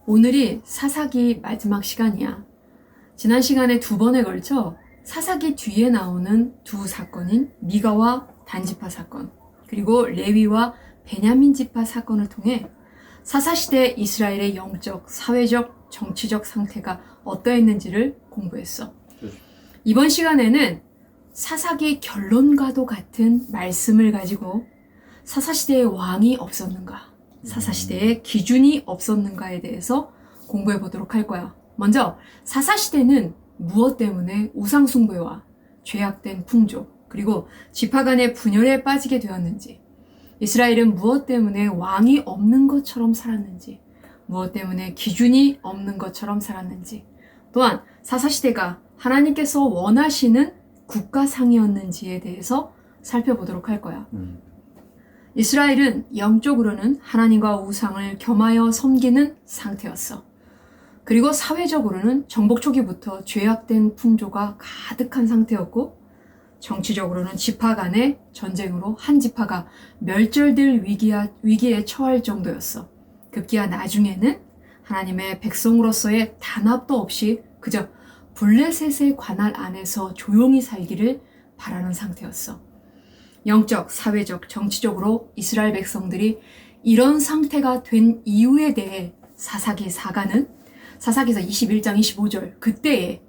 오늘이 사사기 마지막 시간이야. 지난 시간에 2번에 걸쳐 사사기 뒤에 나오는 두 사건인 미가와 단지파 사건, 그리고 레위와 베냐민 지파 사건을 통해 사사시대 이스라엘의 영적, 사회적, 정치적 상태가 어떠했는지를 공부했어. 이번 시간에는 사사기 결론과도 같은 말씀을 가지고 사사시대에 왕이 없었는가, 사사시대에 기준이 없었는가에 대해서 공부해 보도록 할 거야. 먼저 사사시대는 무엇 때문에 우상숭배와 죄악된 풍조, 그리고 지파 간의 분열에 빠지게 되었는지, 이스라엘은 무엇 때문에 왕이 없는 것처럼 살았는지, 무엇 때문에 기준이 없는 것처럼 살았는지, 또한 사사시대가 하나님께서 원하시는 국가상이었는지에 대해서 살펴보도록 할 거야. 이스라엘은 영적으로는 하나님과 우상을 겸하여 섬기는 상태였어. 그리고 사회적으로는 정복 초기부터 죄악된 풍조가 가득한 상태였고, 정치적으로는 지파 간의 전쟁으로 한 지파가 멸절될 위기에 처할 정도였어. 급기야 나중에는 하나님의 백성으로서의 단합도 없이 그저 블레셋의 관할 안에서 조용히 살기를 바라는 상태였어. 영적, 사회적, 정치적으로 이스라엘 백성들이 이런 상태가 된 이유에 대해 사사기 사가는 사사기서 21장 25절 그때에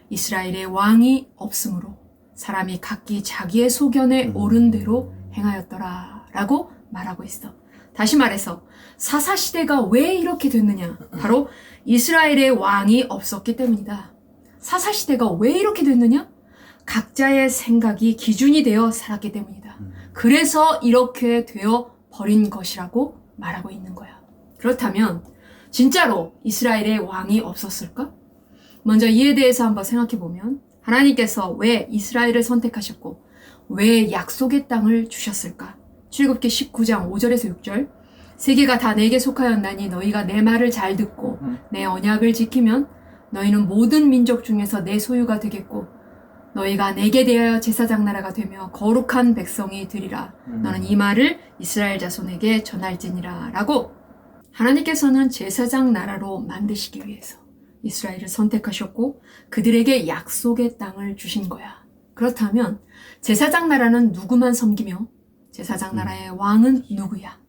이스라엘의 왕이 없으므로 사람이 각기 자기의 소견에 옳은 대로 행하였더라 라고 말하고 있어. 다시 말해서 사사시대가 왜 이렇게 됐느냐? 바로 이스라엘의 왕이 없었기 때문이다. 사사시대가 왜 이렇게 됐느냐? 각자의 생각이 기준이 되어 살았기 때문이다. 그래서 이렇게 되어 버린 것이라고 말하고 있는 거야. 그렇다면 진짜로 이스라엘의 왕이 없었을까? 먼저 이에 대해서 한번 생각해 보면, 하나님께서 왜 이스라엘을 선택하셨고 왜 약속의 땅을 주셨을까? 출애굽기 19장 5절에서 6절, 세계가 다 내게 속하였나니 너희가 내 말을 잘 듣고 내 언약을 지키면 너희는 모든 민족 중에서 내 소유가 되겠고 너희가 내게 대하여 제사장 나라가 되며 거룩한 백성이 되리라. 너는 이 말을 이스라엘 자손에게 전할지니라 라고, 하나님께서는 제사장 나라로 만드시기 위해서 이스라엘을 선택하셨고 그들에게 약속의 땅을 주신 거야. 그렇다면 제사장 나라는 누구만 섬기며 제사장 나라의 왕은 누구야?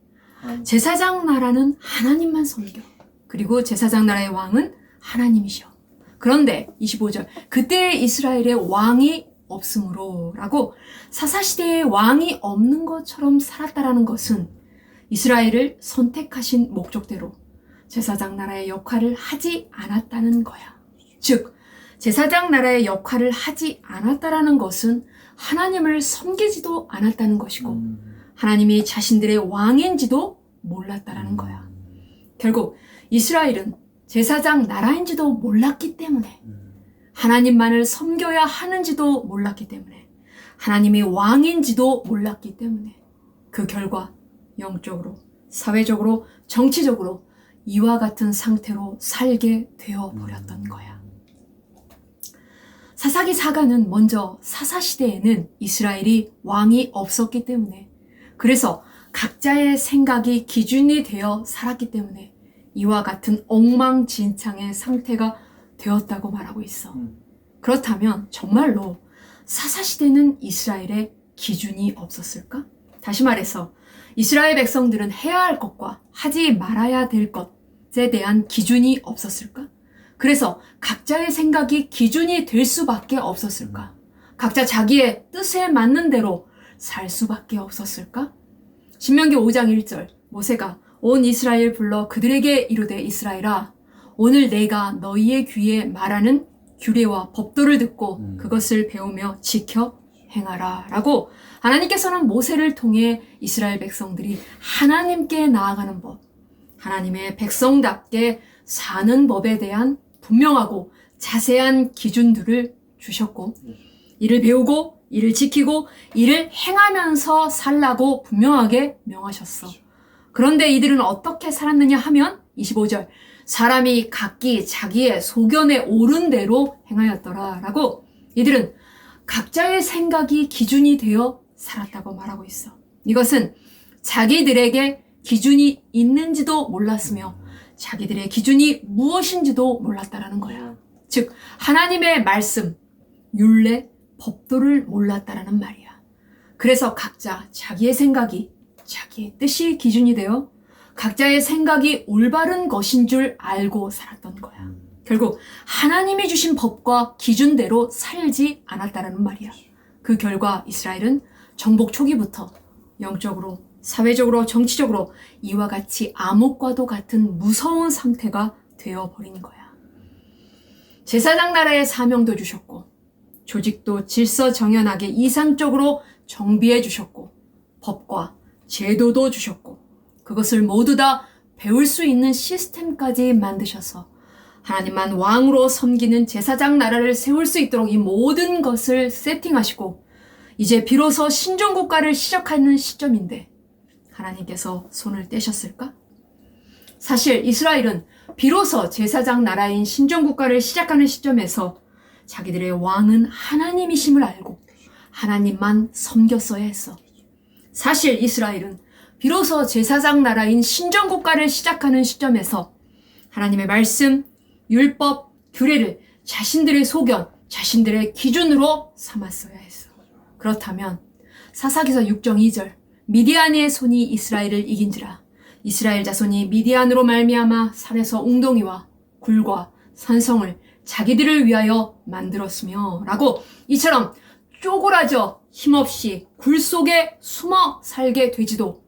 제사장 나라는 하나님만 섬겨. 그리고 제사장 나라의 왕은 하나님이셔. 그런데 25절, 그때 이스라엘의 왕이 없으므로 라고, 사사시대에 왕이 없는 것처럼 살았다라는 것은 이스라엘을 선택하신 목적대로 제사장 나라의 역할을 하지 않았다는 거야. 즉, 제사장 나라의 역할을 하지 않았다라는 것은 하나님을 섬기지도 않았다는 것이고 하나님이 자신들의 왕인지도 몰랐다라는 거야. 결국 이스라엘은 제사장 나라인지도 몰랐기 때문에, 하나님만을 섬겨야 하는지도 몰랐기 때문에, 하나님이 왕인지도 몰랐기 때문에 그 결과 영적으로, 사회적으로, 정치적으로 이와 같은 상태로 살게 되어버렸던 거야. 사사기 사가는 먼저 사사시대에는 이스라엘이 왕이 없었기 때문에, 그래서 각자의 생각이 기준이 되어 살았기 때문에 이와 같은 엉망진창의 상태가 되었다고 말하고 있어. 그렇다면 정말로 사사시대는 이스라엘의 기준이 없었을까? 다시 말해서 이스라엘 백성들은 해야 할 것과 하지 말아야 될 것에 대한 기준이 없었을까? 그래서 각자의 생각이 기준이 될 수밖에 없었을까? 각자 자기의 뜻에 맞는 대로 살 수밖에 없었을까? 신명기 5장 1절, 모세가 온 이스라엘 불러 그들에게 이르되, 이스라엘아, 오늘 내가 너희의 귀에 말하는 규례와 법도를 듣고 그것을 배우며 지켜 행하라 라고, 하나님께서는 모세를 통해 이스라엘 백성들이 하나님께 나아가는 법, 하나님의 백성답게 사는 법에 대한 분명하고 자세한 기준들을 주셨고, 이를 배우고 이를 지키고 이를 행하면서 살라고 분명하게 명하셨어. 그런데 이들은 어떻게 살았느냐 하면 25절, 사람이 각기 자기의 소견에 옳은 대로 행하였더라 라고, 이들은 각자의 생각이 기준이 되어 살았다고 말하고 있어. 이것은 자기들에게 기준이 있는지도 몰랐으며 자기들의 기준이 무엇인지도 몰랐다라는 거야. 즉 하나님의 말씀, 율례, 법도를 몰랐다라는 말이야. 그래서 각자 자기의 생각이 자기의 뜻이 기준이 되어 각자의 생각이 올바른 것인 줄 알고 살았던 거야. 결국 하나님이 주신 법과 기준대로 살지 않았다라는 말이야. 그 결과 이스라엘은 정복 초기부터 영적으로, 사회적으로, 정치적으로 이와 같이 암흑과도 같은 무서운 상태가 되어버린 거야. 제사장 나라의 사명도 주셨고 조직도 질서정연하게 이상적으로 정비해 주셨고 법과 제도도 주셨고 그것을 모두 다 배울 수 있는 시스템까지 만드셔서 하나님만 왕으로 섬기는 제사장 나라를 세울 수 있도록 이 모든 것을 세팅하시고 이제 비로소 신종국가를 시작하는 시점인데 하나님께서 손을 떼셨을까? 사실 이스라엘은 비로소 제사장 나라인 신종국가를 시작하는 시점에서 자기들의 왕은 하나님이심을 알고 하나님만 섬겼어야 했어. 사실 이스라엘은 비로소 제사장 나라인 신정국가를 시작하는 시점에서 하나님의 말씀, 율법, 규례를 자신들의 소견, 자신들의 기준으로 삼았어야 했어. 그렇다면 사사기서 6장 2절 미디안의 손이 이스라엘을 이긴지라 이스라엘 자손이 미디안으로 말미암아 산에서 웅덩이와 굴과 산성을 자기들을 위하여 만들었으며 라고 이처럼 쪼그라져 힘없이 굴 속에 숨어 살게 되지도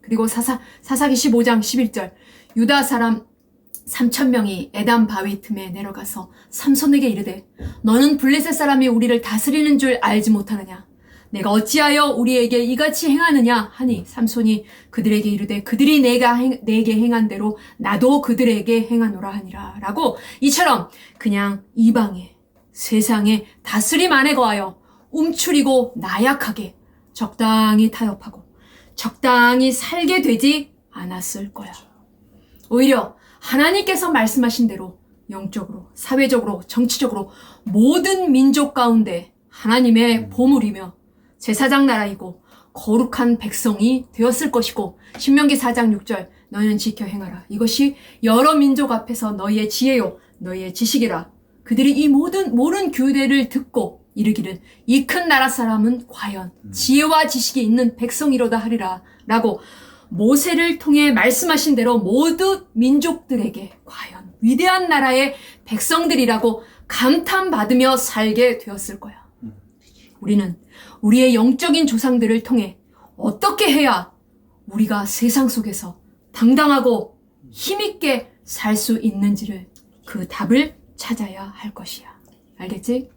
그리고 사사기 15장 11절 유다 사람 3,000명이 에담 바위 틈에 내려가서 삼손에게 이르되 너는 블레셋 사람이 우리를 다스리는 줄 알지 못하느냐 내가 어찌하여 우리에게 이같이 행하느냐 하니 삼손이 그들에게 이르되 그들이 내게 행한 대로 나도 그들에게 행하노라 하니라 라고 이처럼 그냥 이방에 세상에 다스림 안에 거하여 움츠리고 나약하게 적당히 타협하고 적당히 살게 되지 않았을 거야. 오히려 하나님께서 말씀하신 대로 영적으로, 사회적으로, 정치적으로 모든 민족 가운데 하나님의 보물이며 제사장 나라이고 거룩한 백성이 되었을 것이고 신명기 4장 6절 너희는 지켜 행하라. 이것이 여러 민족 앞에서 너희의 지혜요 너희의 지식이라. 그들이 이 모든 규례를 듣고 이르기를 이 큰 나라 사람은 과연 지혜와 지식이 있는 백성이로다 하리라 라고 모세를 통해 말씀하신 대로 모두 민족들에게 과연 위대한 나라의 백성들이라고 감탄받으며 살게 되었을 거야. 우리는 우리의 영적인 조상들을 통해 어떻게 해야 우리가 세상 속에서 당당하고 힘있게 살 수 있는지를 그 답을 찾아야 할 것이야. 알겠지?